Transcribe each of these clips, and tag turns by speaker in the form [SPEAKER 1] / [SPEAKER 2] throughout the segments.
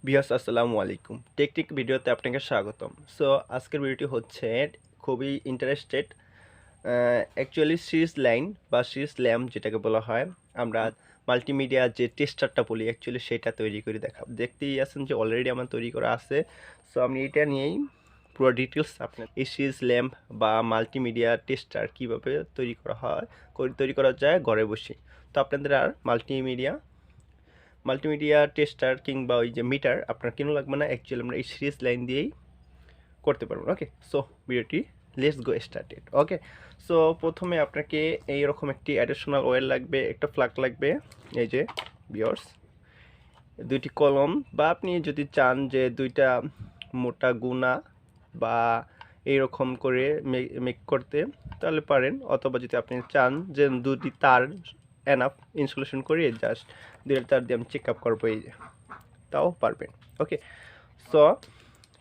[SPEAKER 1] Viewers আসসালামু আলাইকুম। Technique ভিডিওতে আপনাকে স্বাগতম। সো আজকের ভিডিওটি হচ্ছে খুবই ইন্টারেস্টেড। অ্যাকচুয়ালি সিরিজ লাইন বা সিরিজ ল্যাম্প যেটাকে বলা হয়, আমরা মাল্টিমিডিয়া যে টেস্টারটা বলি অ্যাকচুয়ালি সেটা তৈরি করে দেখতেই আছেন যে অলরেডি আমার তৈরি করা আছে। সো আমি এটা নিয়েই পুরো ডিটেলস আপনার এই সিরিজ ল্যাম্প বা মাল্টিমিডিয়া টেস্টার কীভাবে তৈরি করা হয়, তৈরি করা যায় ঘরে বসে। তো আপনাদের আর মাল্টিমিডিয়া টেস্টার কিংবা ওই যে মিটার আপনার কেন লাগবে না, অ্যাকচুয়ালি আমরা এই সিরিজ লাইন দিয়েই করতে পারবো। ওকে, সো ভিডিওটি let's go started. Okay, so প্রথমে আপনাকে এইরকম একটি অ্যাডিশনাল ওয়্যার লাগবে, একটা প্লাগ লাগবে, এই যে ভিউয়ার্স, দুইটি কলম, বা আপনি যদি চান যে দুইটা মোটা গুণা বা এইরকম করে মেক করতে তাহলে পারেন, অথবা যদি আপনি চান যে দুটি তার এনাফ ইনসুলেশন করিয়ে জাস্ট দুইটা তার দিয়ে আমি চেক আপ করবো, এই যে তাও পারবেন। ওকে, সো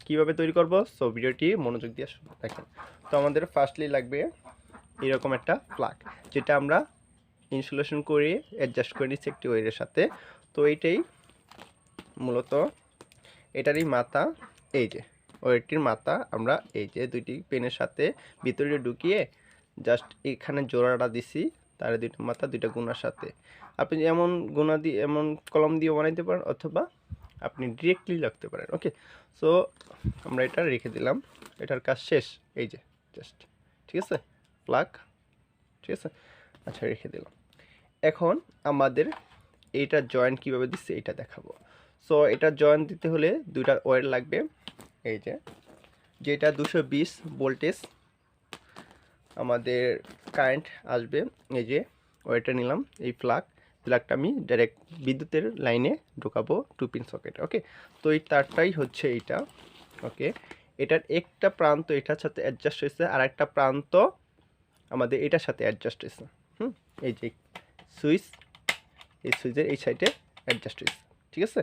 [SPEAKER 1] কীভাবে তৈরি করব, সো ভিডিওটি মনোযোগ দিয়ে দেখেন। তো আমাদের ফার্স্টলি লাগবে এরকম একটা প্লাগ, যেটা আমরা ইনসুলেশন করে অ্যাডজাস্ট করে নিচ্ছি একটি ওয়্যারের সাথে। তো এইটাই মূলত এটারই মাথা, এই যে ওয়্যারটির মাথা আমরা এই যে দুইটি পেনের সাথে ভিতরে ঢুকিয়ে জাস্ট এখানে জোড়াটা দিছি, তার দুইটা মাথা দুইটা গুণার সাথে। আপনি এমন গুণা দিয়ে এমন কলম দিয়ে বানাইতে পারেন, অথবা আপনি ডিরেক্টলি রাখতে পারেন। ওকে, সো আমরা এটা রেখে দিলাম, এটার কাজ শেষ, এই যে জাস্ট, ঠিক আছে, প্লাগ, ঠিক আছে, আচ্ছা রেখে দিলাম। এখন আমাদের এইটা জয়েন্ট কিভাবে দিচ্ছে এটা দেখাবো। সো এটা জয়েন্ট দিতে হলে দুইটা ওয়্যার লাগবে, এই যে যেটা 220 ভোল্টেজ আমাদের কারেন্ট আসবে, এই যে ওয়্যারটা নিলাম, এই প্লাগটা আমি ডাইরেক্ট বিদ্যুতের লাইনে ঢোকাবো 2 পিন সকেট। ওকে, তো এই তারটাই হচ্ছে এইটা। ওকে, এটার একটা প্রান্ত এটার সাথে অ্যাডজাস্ট হয়েছে, আর একটা প্রান্ত আমাদের এটার সাথে অ্যাডজাস্ট হয়েছে। এই যে সুইচ, এই সুইচের এই সাইডে অ্যাডজাস্ট হয়েছে, ঠিক আছে।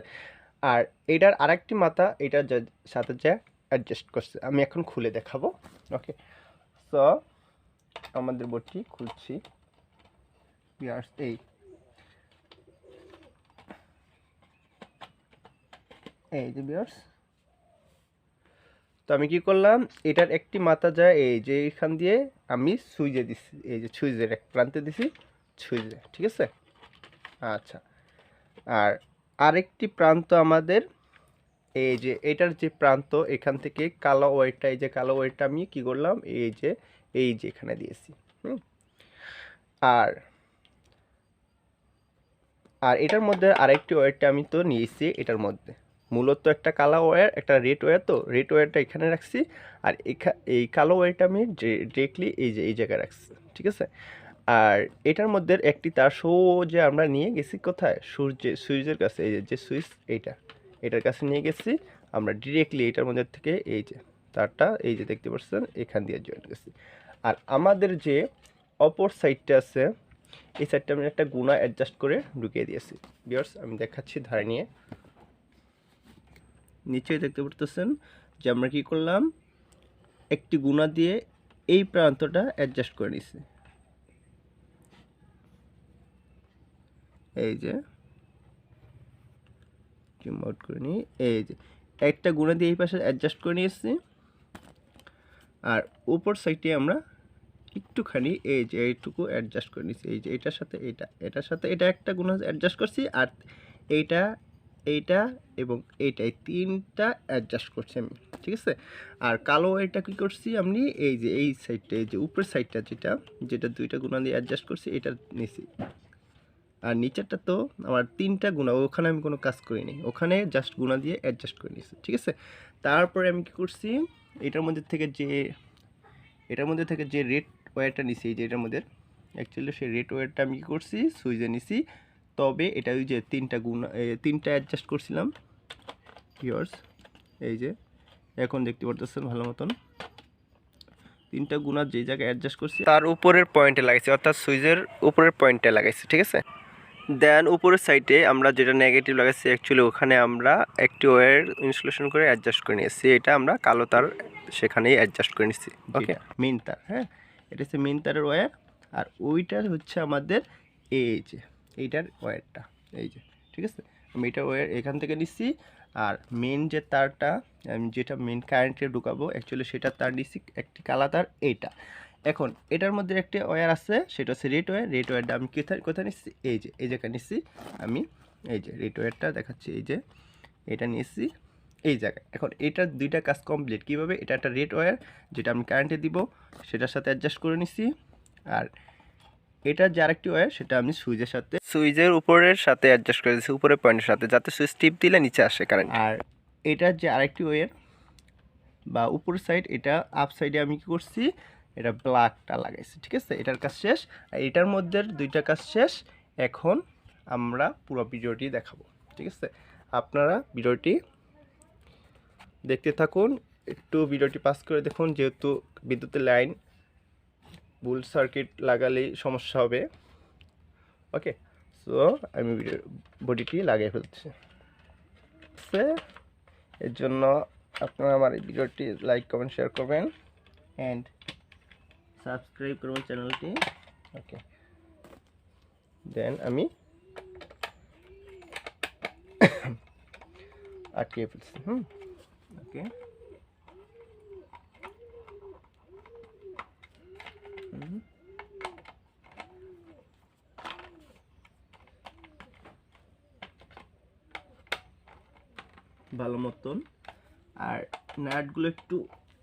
[SPEAKER 1] আর এটার আরেকটি মাথা এটার সাথে যা অ্যাডজাস্ট করছে, আমি এখন খুলে দেখাবো। ওকে, সো আমাদের বোর্ডটি খুলছি, এই যে ভিউয়ার্স। তো আমি কি করলাম, এটার একটি মাথা যায় এই যে এখান দিয়ে আমি সুইচে দিছি, এই যে সুইচের এক প্রান্তে দিছি, সুইচে, ঠিক আছে। আচ্ছা, আর আরেকটি প্রান্ত আমাদের এই যে এটার যে প্রান্ত, এখান থেকে কালো ওয়্যারটা, এই যে কালো ওয়্যারটা আমি কি করলাম, এই যে এখানে দিয়েছি। আর এটার মধ্যে আরেকটি ওয়্যারটা আমি তো নিয়েছি, এটার মধ্যে মূলত একটা কালো ওয়্যার, একটা রেড ওয়্যার, তো রেড ওয়্যারটা এখানে রাখছি, আর এই কালো ওয়্যারটা আমি ডিরেক্টলি এই জায়গায় রাখছি, ঠিক আছে। আর এটার মধ্যে একটি তার সোজা আমরা নিয়ে গেছি কোথায়, সুইচের কাছে, এই যে সুইচ এটার কাছে নিয়ে গেছি আমরা ডিরেক্টলি এটার মধ্যে থেকে, এই যে তারটা এই যে দেখতে পাচ্ছেন এখান দিয়ে জয়েন গেছি। আর আমাদের যে অপর সাইডটা আছে, এই সাইডটা আমি একটা গুণা অ্যাডজাস্ট করে ঢুকিয়ে দিয়েছি। ভিউয়ার্স আমি দেখাচ্ছি ধারে নিয়ে, নিচে দেখতে পারতেছেন যে আমরা কি করলাম, একটি গুণা দিয়ে এই প্রান্তটা অ্যাডজাস্ট করে নিছি, এই যে রিমোট করে নিই, এই যে একটা গুণা দিয়ে এই পাশে অ্যাডজাস্ট করে নিয়েছি। আর উপর সাইডে আমরা একটুখানি এই যে এইটুকু অ্যাডজাস্ট করে নিচ্ছি, এই যে এটার সাথে এটার সাথে এটা একটা গুণ অ্যাডজাস্ট করছি, আর এইটা এবং এই তিনটা অ্যাডজাস্ট করছি আমি, ঠিক আছে। আর কালো এটা কি করছি আমি, এই যে এই সাইডটা, এই যে উপরের সাইডটা যেটা দুইটা গুণা দিয়ে অ্যাডজাস্ট করছি এটা নিছি। আর নিচেরটা তো আমার তিনটা গুণা, ওখানে আমি কোনো কাজ করিনি, ওখানে জাস্ট গুণা দিয়ে অ্যাডজাস্ট করে নিছি, ঠিক আছে। তারপরে আমি কি করছি, এটার মধ্যে থেকে যে রেড ওয়্যারটা নিছি, এই যে এটার মধ্যে অ্যাকচুয়ালি সেই রেড ওয়্যারটা আমি কী করছি, সুইচে নিছি। তবে এটা ওই যে তিনটা অ্যাডজাস্ট করছিলাম ভিউয়ার্স, এই যে এখন দেখতে পারতেছেন ভালো মতন তিনটা গুণা যে জায়গায় অ্যাডজাস্ট করছি তার উপরের পয়েন্টে লাগাইছি, অর্থাৎ সুইচের উপরের পয়েন্টে লাগাইছি, ঠিক আছে। দেন উপরের সাইডে আমরা যেটা নেগেটিভ লাগাইছি, অ্যাকচুয়ালি ওখানে আমরা একটি ওয়্যার ইনসুলেশন করে অ্যাডজাস্ট করে নিয়েছি, এটা আমরা কালো তার সেখানেই অ্যাডজাস্ট করে নিচ্ছি। ওকে, মেইন তার, হ্যাঁ এটা হচ্ছে মেইন তারের ওয়্যার। আর ওইটার হচ্ছে আমাদের এই যে এইটার ওয়্যারটা, এই যে, ঠিক আছে। আমি এটার ওয়্যার এখান থেকে নিচ্ছি, আর মেন যে তারটা আমি যেটা মেন কারেন্টে ঢুকাবো অ্যাকচুয়ালি সেটা তার নিচ্ছি একটি কালা তার এইটা। এখন এটার মধ্যে একটা ওয়্যার আছে, সেটা হচ্ছে রেড ওয়্যার। রেড ওয়্যারটা আমি কোথায় কোথায় নিচ্ছি, এই যে এই জায়গায় নিচ্ছি আমি, এই যে রেড ওয়্যারটা দেখাচ্ছি, এই যে এটা নিচ্ছি এই জায়গায়। এখন এটার দুইটা কাজ কমপ্লিট কীভাবে, এটা একটা রেড ওয়্যার যেটা আমি কারেন্টে দিব, সেটার সাথে অ্যাডজাস্ট করে নিচ্ছি। আর এটার যে আরেকটি ওয়্যার সেটা আমি সুইচের সাথে, সুইচের উপরের সাথে অ্যাডজাস্ট করে দিচ্ছি, উপরের পয়েন্টের সাথে, যাতে সুইচ টিপ দিলে নিচে আসে কারেন্ট। আর এটার যে আরেকটি ওয়্যার বা উপরের সাইড, এটা আপ সাইডে আমি কী করছি, এটা ব্ল্যাকটা লাগাইছি, ঠিক আছে। এটার কাজ শেষ, আর এটার মধ্যে দুইটা কাজ শেষ। এখন আমরা পুরো ভিডিওটি দেখাবো, ঠিক আছে। আপনারা ভিডিওটি দেখতে থাকুন, একটু ভিডিওটি পাস করে দেখুন, যেহেতু বিদ্যুতের লাইন ভুল সার্কিট লাগালেই সমস্যা হবে। ওকে, সো আমি বডিটি লাগিয়ে ফেলছি। এর জন্য আপনারা আমার এই ভিডিওটি লাইক কমেন্ট শেয়ার করবেন অ্যান্ড সাবস্ক্রাইব করবেন চ্যানেলটি। ওকে, দেন আমি আটকে ফেলছি। ওকে, ভালো মতন, আর নাটগুলো একটু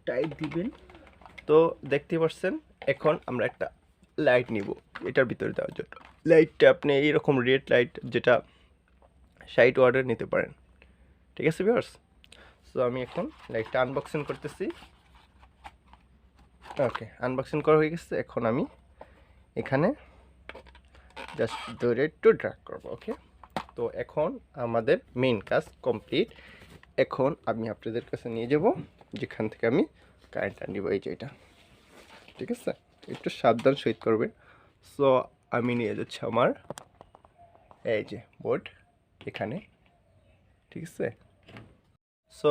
[SPEAKER 1] টাইট দিবেন। তো দেখতে পাচ্ছেন, এখন আমরা একটা লাইট নিব এটার ভিতরে দেওয়ার জন্য। লাইটটা আপনি এইরকম রেড লাইট, যেটা 60 ওয়াটের নিতে পারেন, ঠিক আছে ভিউয়ার্স। সো আমি এখন লাইটটা আনবক্সিং করতেছি। ওকে, আনবক্সিং করা হয়ে গেছে। এখন আমি এখানে জাস্ট ধরে একটু ড্র্যাগ করবো। ওকে, তো এখন আমাদের মেইন কাজ কমপ্লিট। এখন আমি আপনাদের কাছে নিয়ে যাব যেখান থেকে আমি কারেন্ট আনব, এই যে এটা, ঠিক আছে। একটু সাবধান সহিত করবেন। সো আমি নিয়ে যাচ্ছি আমার এই যে বোর্ড এখানে, ঠিক আছে। সো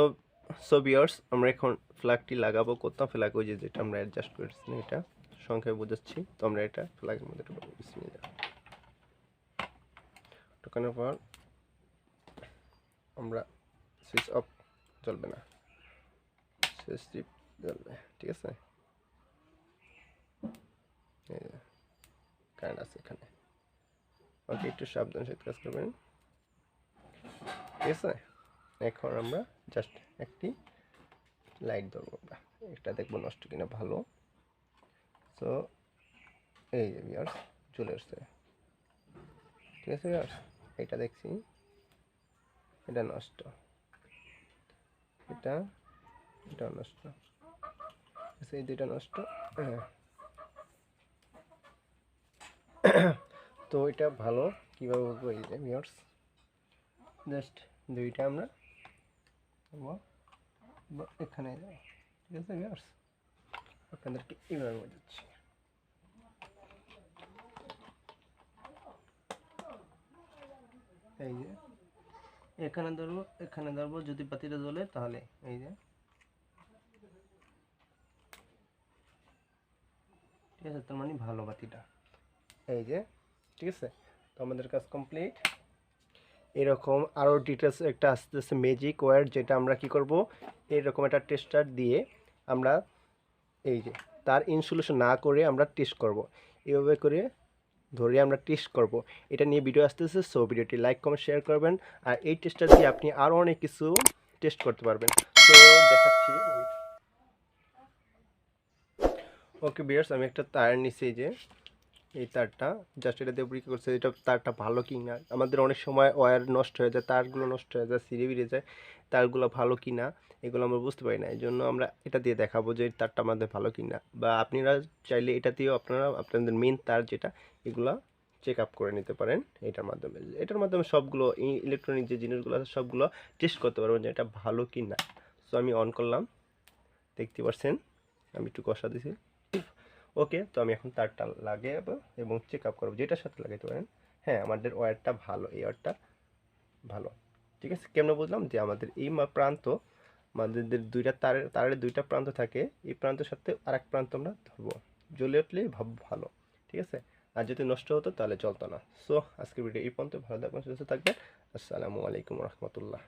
[SPEAKER 1] সো ভিউয়ার্স, আমরা এখন ফ্ল্যাগটি লাগাবো। কোথাও ফ্ল্যাগ, ওই যে যেটা আমরা অ্যাডজাস্ট করেছি, এটা সংখ্যায় বোঝাচ্ছি। তো আমরা এটা ফ্ল্যাগের মধ্যে ঢোকানোর পর আমরা সুইচ অফ, জ্বলবে না, সুইচ টিপ জ্বলবে, ঠিক আছে। কারেন্ট আছে এখানে। ওকে, একটু সাবধান সহিত কাজ করবেন, ঠিক আছে। এখন আমরা জাস্ট একটি লাইট ধরবো, এটা দেখবো নষ্ট কিনা ভালো। সো এই যে ভিউয়ার্স চলে আসছে, ঠিক আছে ভিউয়ার্স। এটা দেখছি এটা নষ্ট, এটা নষ্ট, এই দুইটা নষ্ট। হ্যাঁ, তো এটা ভালো কীভাবে বলবো, এই যে ভিউয়ার্স জাস্ট দুইটা আমরা এখানে, ঠিক আছে ভিউয়ার্স, আপনাদেরকে এইভাবে বোঝাচ্ছি। এই যে এখানে ধরবো, যদি বাতিটা জ্বলে তাহলে এই যে, ঠিক আছে, তার মানে ভালো বাতিটা, এই যে, ঠিক আছে। তো আমাদের কাজ কমপ্লিট। এরকম আরও ডিটেলস একটা আসতেছে ম্যাজিক ওয়্যার, যেটা আমরা কি করব, এরকম একটা টেস্টার দিয়ে আমরা এই যে তার ইনসুলেশন না করে আমরা টেস্ট করব, এভাবে করে ধরে আমরা টেস্ট করব। এটা নিয়ে ভিডিও আসতেছে। সো ভিডিওটি লাইক কমেন্ট শেয়ার করবেন, আর এই টেস্টার দিয়ে আপনি আরও অনেক কিছু টেস্ট করতে পারবেন। তো দেখাচ্ছি। ওকে ভিউয়ার্স, আমি একটা তার নিচ্ছি, যে এই তারটা জাস্ট এটা দিয়ে পরীক্ষা করছে এটা তারটা ভালো কি না। আমাদের অনেক সময় ওয়্যার নষ্ট হয়ে যায়, তারগুলো নষ্ট হয়ে যায়, ছিঁড়ে বেরিয়ে যায়, তারগুলো ভালো কি না এগুলো আমরা বুঝতে পারি না। এই জন্য আমরা এটা দিয়ে দেখাবো যে তারটা আমাদের ভালো কি না। বা আপনারা চাইলে এটা দিয়েও আপনারা আপনাদের মেন তার যেটা, এগুলো চেক আপ করে নিতে পারেন এটার মাধ্যমে সবগুলো ইলেকট্রনিক যে জিনিসগুলো আছে সবগুলো টেস্ট করতে পারবেন যে এটা ভালো কি না। সো আমি অন করলাম, দেখতে পাচ্ছেন আমি একটু কষা দিছি। ওকে, তো আমি এখন তারটা লাগাবো এবং চেক আপ করবো, যেটার সাথে লাগাইতে পারেন। হ্যাঁ, আমাদের ওয়্যারটা ভালো, এই ওয়্যারটা ভালো, ঠিক আছে। কেমন বুঝলাম, যে আমাদের এই প্রান্ত, আমাদের দুইটা তারের দুইটা প্রান্ত থাকে, এই প্রান্তের সাথে আর এক প্রান্ত আমরা ধরবো, জ্বলে উঠলেই ভালো, ঠিক আছে। আর যদি নষ্ট হতো তাহলে চলতো না। সো আজকের ভিডিও এই পর্যন্ত, ভালো থাকবেন, সুস্থ থাকবেন। আসসালামু আলাইকুম রহমতুল্লাহ।